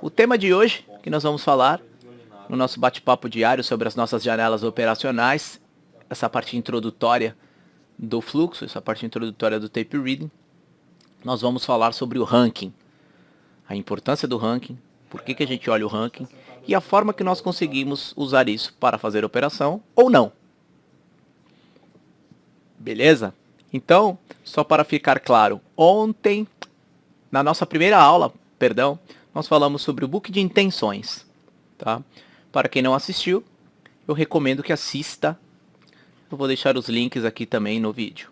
O tema de hoje, que nós vamos falar no nosso bate-papo diário sobre as nossas janelas operacionais, essa parte introdutória do fluxo, essa parte introdutória do tape reading, nós vamos falar sobre o ranking, a importância do ranking, por que a gente olha o ranking e a forma que nós conseguimos usar isso para fazer operação ou não. Beleza? Então, só para ficar claro, ontem, na nossa primeira aula, nós falamos sobre o book de intenções. Tá? Para quem não assistiu, eu recomendo que assista. Eu vou deixar os links aqui também no vídeo.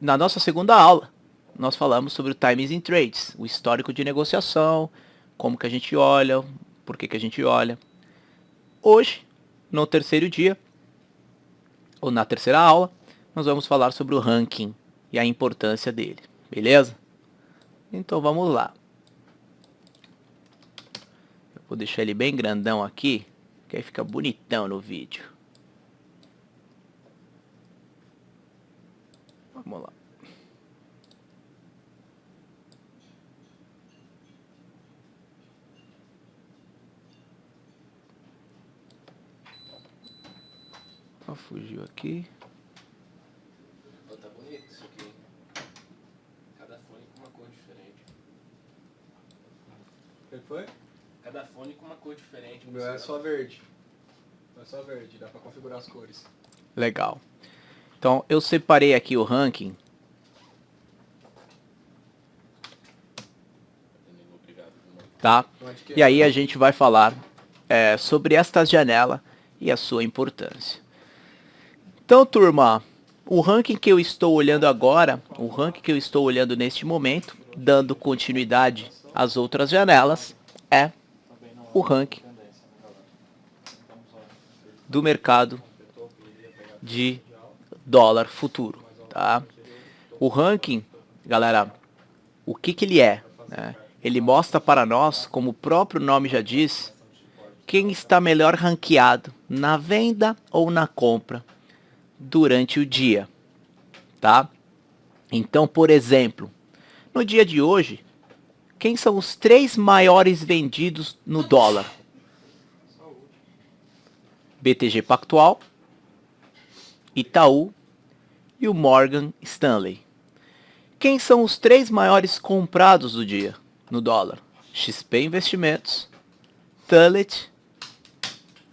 Na nossa segunda aula, nós falamos sobre o Times in Trades, o histórico de negociação, como que a gente olha, por que a gente olha. Hoje, no terceiro dia, ou na terceira aula, nós vamos falar sobre o ranking e a importância dele, beleza? Então vamos lá. Eu vou deixar ele bem grandão aqui, que aí fica bonitão no vídeo. Vamos lá. Fugiu aqui. Tá bonito isso aqui. Cada fone com uma cor diferente. O que foi? Cada fone com uma cor diferente. O meu é só verde. É só verde, dá pra configurar as cores. Legal. Então eu separei aqui o ranking. Tá? E aí a gente vai falar sobre esta janela e a sua importância. Então, turma, o ranking que eu estou olhando agora, o ranking que eu estou olhando neste momento, dando continuidade às outras janelas, é o ranking do mercado de dólar futuro, tá? O ranking, galera, o que ele é, né? Ele mostra para nós, como o próprio nome já diz, quem está melhor ranqueado na venda ou na compra durante o dia, tá? Então, por exemplo, no dia de hoje, quem são os 3 maiores vendidos no dólar? BTG Pactual, Itaú e o Morgan Stanley. Quem são os 3 maiores comprados do dia no dólar? XP Investimentos, Tullet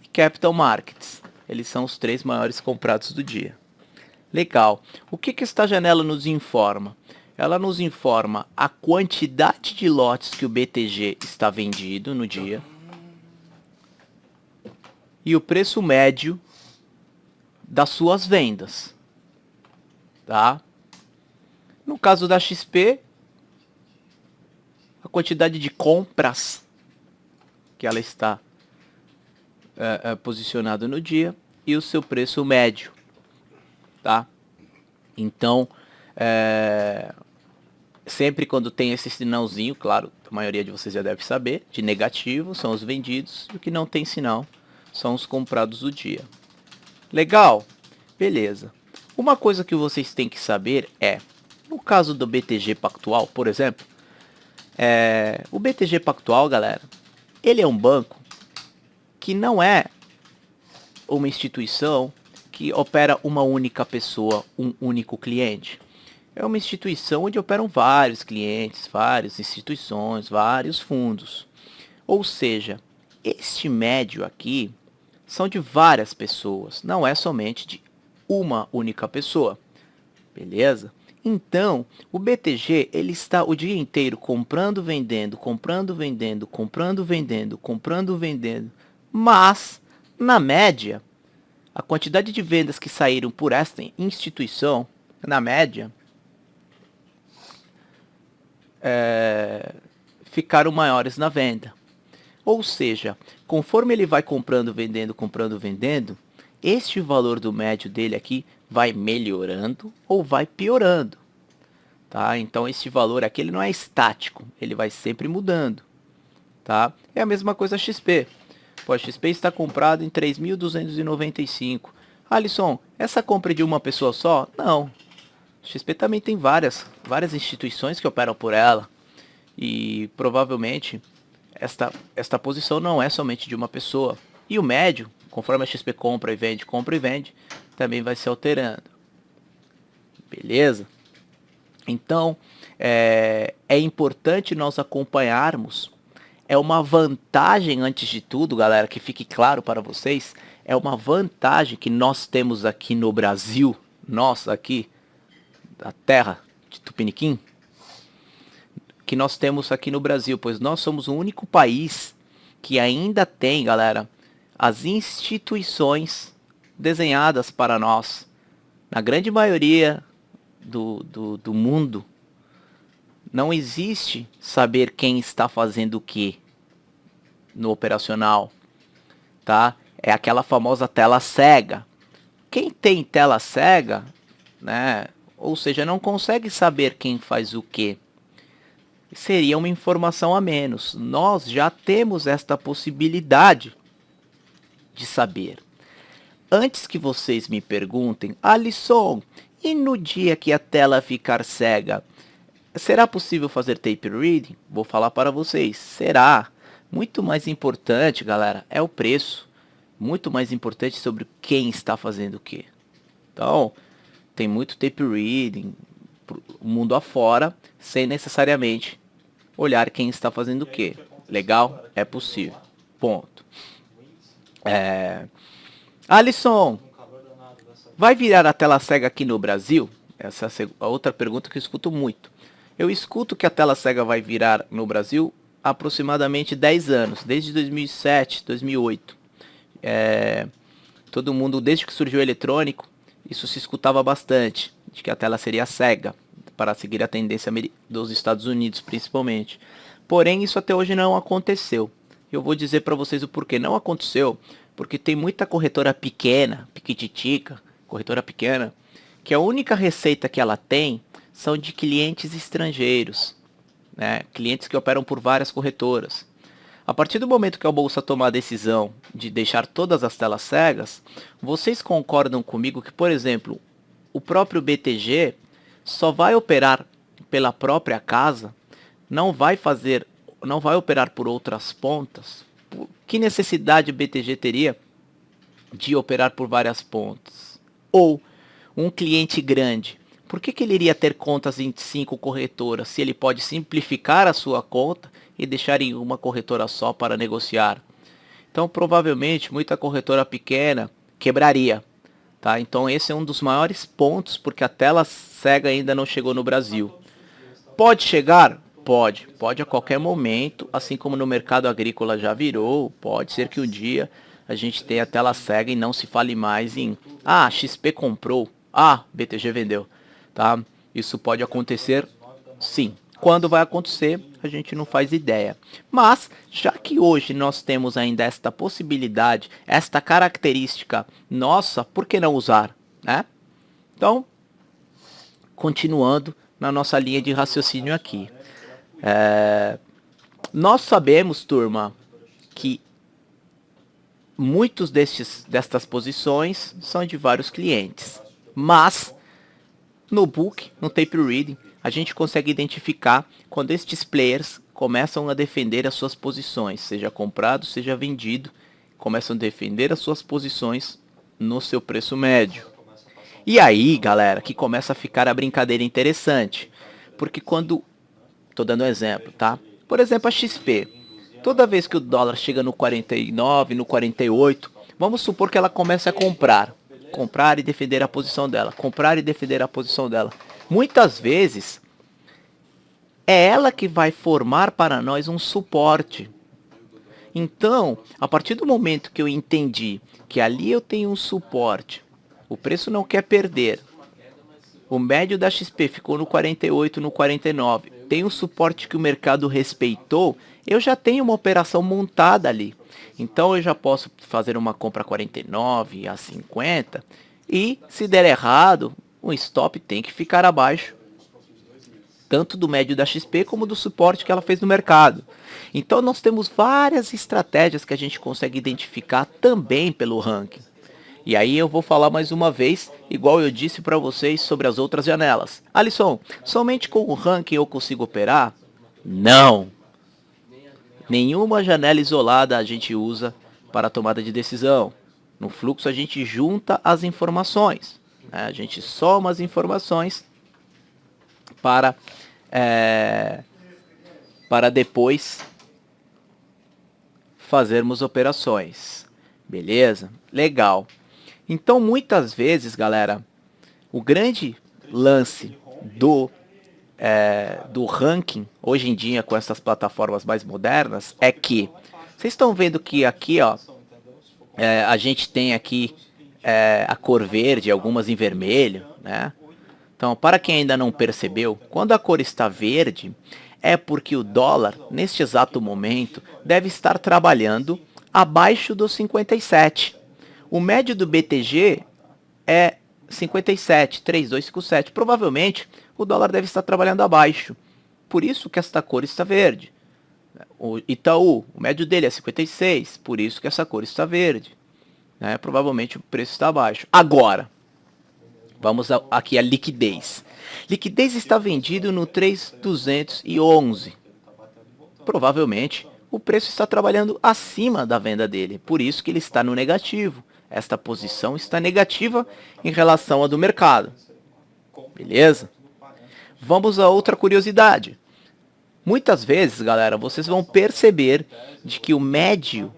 e Capital Markets. Eles são os 3 maiores comprados do dia. Legal. O que esta janela nos informa? Ela nos informa a quantidade de lotes que o BTG está vendido no dia e o preço médio das suas vendas. Tá? No caso da XP, a quantidade de compras que ela está posicionado no dia e o seu preço médio, tá? Então, sempre quando tem esse sinalzinho, claro, a maioria de vocês já deve saber, de negativo são os vendidos e o que não tem sinal são os comprados do dia. Legal? Beleza. Uma coisa que vocês têm que saber é, no caso do BTG Pactual, por exemplo, o BTG Pactual, galera, ele é um banco que não é uma instituição que opera uma única pessoa, um único cliente. É uma instituição onde operam vários clientes, várias instituições, vários fundos. Ou seja, este médio aqui são de várias pessoas, não é somente de uma única pessoa. Beleza? Então, o BTG, ele está o dia inteiro comprando, vendendo, comprando, vendendo, comprando, vendendo, comprando, vendendo. Mas, na média, a quantidade de vendas que saíram por esta instituição, na média, ficaram maiores na venda. Ou seja, conforme ele vai comprando, vendendo, este valor do médio dele aqui vai melhorando ou vai piorando. Tá? Então, esse valor aqui ele não é estático, ele vai sempre mudando. Tá? É a mesma coisa a XP. Pô, a XP está comprado em 3.295. Alisson, essa compra é de uma pessoa só? Não. A XP também tem várias instituições que operam por ela. E provavelmente esta posição não é somente de uma pessoa. E o médio, conforme a XP compra e vende, também vai se alterando. Beleza? Então, é importante nós acompanharmos. É uma vantagem, antes de tudo, galera, que fique claro para vocês, é uma vantagem que nós temos aqui no Brasil, nós aqui, da terra de Tupiniquim, que nós temos aqui no Brasil, pois nós somos o único país que ainda tem, galera, as instituições desenhadas para nós. Na grande maioria do mundo, não existe saber quem está fazendo o que no operacional, tá? É aquela famosa tela cega. Quem tem tela cega, né? Ou seja, não consegue saber quem faz o que. Seria uma informação a menos. Nós já temos esta possibilidade de saber. Antes que vocês me perguntem, Alisson, e no dia que a tela ficar cega, será possível fazer tape reading? Vou falar para vocês, será. Muito mais importante, galera, é o preço. Muito mais importante sobre quem está fazendo o que. Então, tem muito tape reading, o mundo afora, sem necessariamente olhar quem está fazendo o que. Legal? É possível. Ponto. Alisson, vai virar a tela cega aqui no Brasil? Essa é a outra pergunta que eu escuto muito. Eu escuto que a tela cega vai virar no Brasil há aproximadamente 10 anos, desde 2007, 2008. Todo mundo, desde que surgiu o eletrônico, isso se escutava bastante, de que a tela seria cega, para seguir a tendência dos Estados Unidos, principalmente. Porém, isso até hoje não aconteceu. Eu vou dizer para vocês o porquê não aconteceu, porque tem muita corretora pequena, piquititica, corretora pequena, que a única receita que ela tem são de clientes estrangeiros, né? Clientes que operam por várias corretoras. A partir do momento que a bolsa tomar a decisão de deixar todas as telas cegas, vocês concordam comigo que, por exemplo, o próprio BTG só vai operar pela própria casa, não vai operar por outras pontas? Que necessidade o BTG teria de operar por várias pontas? Ou um cliente grande, por que ele iria ter contas em 5 corretoras se ele pode simplificar a sua conta e deixar em uma corretora só para negociar? Então, provavelmente, muita corretora pequena quebraria. Tá? Então, esse é um dos maiores pontos, porque a tela cega ainda não chegou no Brasil. Pode chegar? Pode. Pode a qualquer momento, assim como no mercado agrícola já virou. Pode ser que um dia a gente tenha a tela cega e não se fale mais em XP comprou, BTG vendeu. Tá? Isso pode acontecer, sim. Quando vai acontecer, a gente não faz ideia. Mas, já que hoje nós temos ainda esta possibilidade, esta característica nossa, por que não usar, né? Então, continuando na nossa linha de raciocínio aqui. Nós sabemos, turma, que muitos destas posições são de vários clientes. Mas, no book, no tape reading, a gente consegue identificar quando estes players começam a defender as suas posições, seja comprado, seja vendido, começam a defender as suas posições no seu preço médio. E aí, galera, que começa a ficar a brincadeira interessante, porque quando, tô dando um exemplo, tá? Por exemplo, a XP, toda vez que o dólar chega no 49, no 48, vamos supor que ela comece a comprar e defender a posição dela, comprar e defender a posição dela. Muitas vezes é ela que vai formar para nós um suporte. Então, a partir do momento que eu entendi que ali eu tenho um suporte, o preço não quer perder, o médio da XP ficou no 48, no 49, tem um suporte que o mercado respeitou, eu já tenho uma operação montada ali. Então eu já posso fazer uma compra a 49, a 50, e se der errado, o stop tem que ficar abaixo, tanto do médio da XP como do suporte que ela fez no mercado. Então nós temos várias estratégias que a gente consegue identificar também pelo ranking. E aí eu vou falar mais uma vez, igual eu disse para vocês sobre as outras janelas. Alisson, somente com o ranking eu consigo operar? Não. Nenhuma janela isolada a gente usa para a tomada de decisão. No fluxo a gente junta as informações, né? A gente soma as informações para, para depois fazermos operações. Beleza? Legal. Então muitas vezes, galera, o grande lance do ranking, hoje em dia com essas plataformas mais modernas, é que vocês estão vendo que aqui, ó, a gente tem aqui a cor verde, algumas em vermelho, né? Então, para quem ainda não percebeu, quando a cor está verde, é porque o dólar, neste exato momento, deve estar trabalhando abaixo dos 57. O médio do BTG é 57, 3257. Provavelmente o dólar deve estar trabalhando abaixo. Por isso que esta cor está verde. O Itaú, o médio dele é 56, por isso que essa cor está verde. Provavelmente o preço está abaixo. Agora, vamos aqui a liquidez. Liquidez está vendido no 3.211. Provavelmente o preço está trabalhando acima da venda dele, por isso que ele está no negativo. Esta posição está negativa em relação à do mercado. Beleza? Vamos a outra curiosidade. Muitas vezes, galera, vocês vão perceber de que o médio,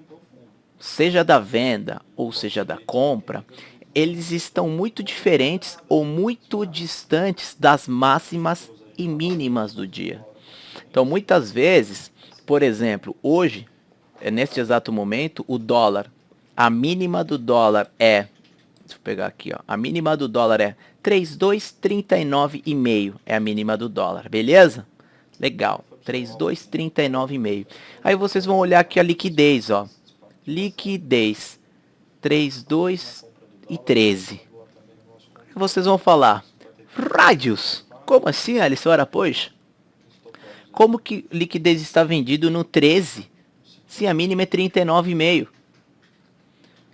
seja da venda ou seja da compra, eles estão muito diferentes ou muito distantes das máximas e mínimas do dia. Então, muitas vezes, por exemplo, hoje, neste exato momento, o dólar, a mínima do dólar é, deixa eu pegar aqui, ó, a mínima do dólar é 3.239,5, é a mínima do dólar, beleza? Legal, 3.239,5. Aí vocês vão olhar aqui a liquidez, ó, liquidez 3.213. Vocês vão falar, rádios, como assim, Alisson Arapoz? Como que liquidez está vendido no 13, se a mínima é 39,5?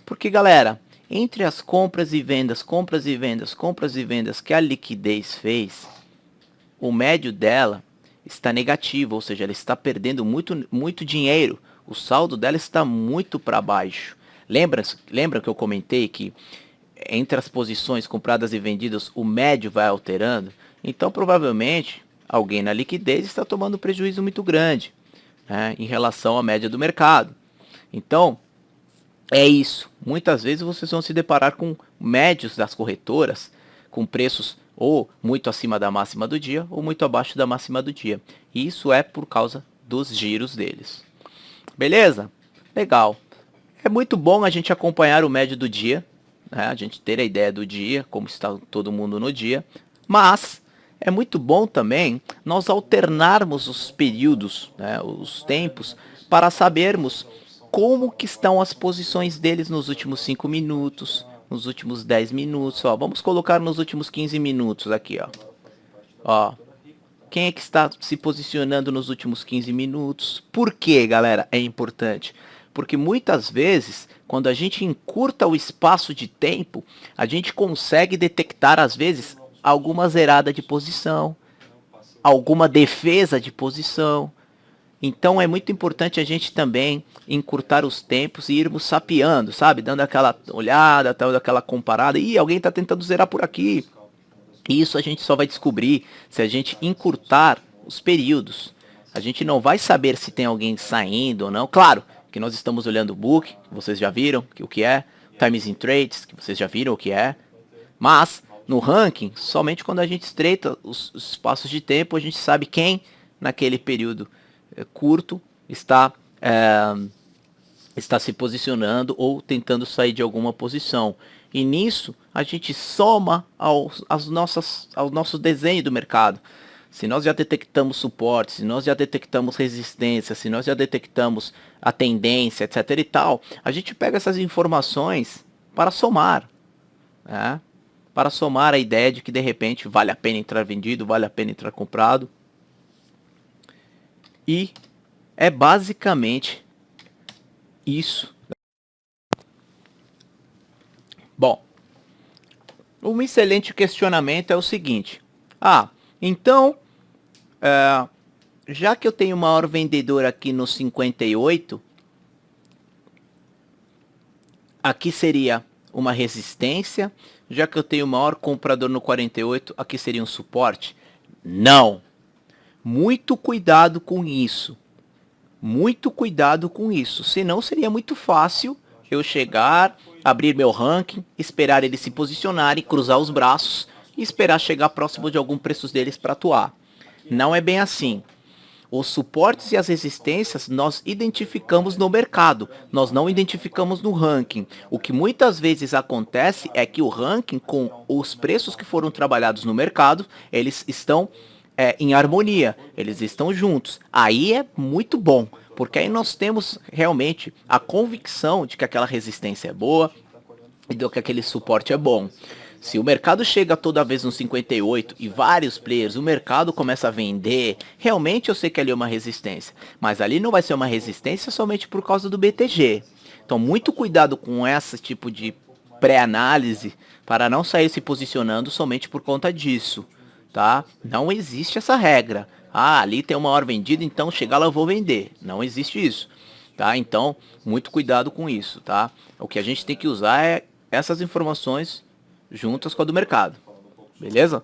Porque, galera, entre as compras e vendas, compras e vendas, compras e vendas que a liquidez fez, o médio dela está negativo, ou seja, ela está perdendo muito dinheiro. O saldo dela está muito para baixo. Lembra que eu comentei que entre as posições compradas e vendidas, o médio vai alterando? Então, provavelmente, alguém na liquidez está tomando um prejuízo muito grande, né, em relação à média do mercado. Então, é isso. Muitas vezes vocês vão se deparar com médios das corretoras, com preços ou muito acima da máxima do dia, ou muito abaixo da máxima do dia. E isso é por causa dos giros deles. Beleza? Legal. É muito bom a gente acompanhar o médio do dia, né? A gente ter a ideia do dia, como está todo mundo no dia. Mas é muito bom também nós alternarmos os períodos, né, os tempos, para sabermos como que estão as posições deles nos últimos 5 minutos, nos últimos 10 minutos. Ó, vamos colocar nos últimos 15 minutos aqui. Ó, quem é que está se posicionando nos últimos 15 minutos? Por que, galera, é importante? Porque muitas vezes, quando a gente encurta o espaço de tempo, a gente consegue detectar, às vezes, alguma zerada de posição, alguma defesa de posição. Então é muito importante a gente também encurtar os tempos e irmos sapeando, sabe? Dando aquela olhada, dando aquela comparada. Ih, alguém está tentando zerar por aqui. Isso a gente só vai descobrir se a gente encurtar os períodos. A gente não vai saber se tem alguém saindo ou não. Claro que nós estamos olhando o book, que vocês já viram o que é. Times in Trades, que vocês já viram o que é. Mas no ranking, somente quando a gente estreita os espaços de tempo, a gente sabe quem naquele período curto está se posicionando ou tentando sair de alguma posição. E nisso a gente soma ao nosso desenho do mercado. Se nós já detectamos suporte, se nós já detectamos resistência, se nós já detectamos a tendência, etc e tal, a gente pega essas informações para somar, né? Para somar a ideia de que de repente vale a pena entrar vendido, vale a pena entrar comprado. E é basicamente isso. Bom, um excelente questionamento é o seguinte. Então, já que eu tenho o maior vendedor aqui no 58, aqui seria uma resistência. Já que eu tenho o maior comprador no 48, aqui seria um suporte? Não. Muito cuidado com isso. Muito cuidado com isso. Senão seria muito fácil eu chegar, abrir meu ranking, esperar eles se posicionarem, cruzar os braços e esperar chegar próximo de algum preço deles para atuar. Não é bem assim. Os suportes e as resistências nós identificamos no mercado, nós não identificamos no ranking. O que muitas vezes acontece é que o ranking, com os preços que foram trabalhados no mercado, eles estão em harmonia, eles estão juntos. Aí é muito bom, porque aí nós temos realmente a convicção de que aquela resistência é boa e de que aquele suporte é bom. Se o mercado chega toda vez no 58 e vários players, o mercado começa a vender, realmente eu sei que ali é uma resistência. Mas ali não vai ser uma resistência somente por causa do BTG. Então muito cuidado com esse tipo de pré-análise para não sair se posicionando somente por conta disso. Tá? Não existe essa regra. Ah, ali tem uma hora vendida, então chegar lá eu vou vender. Não existe isso. Tá? Então, muito cuidado com isso. Tá? O que a gente tem que usar é essas informações juntas com a do mercado. Beleza?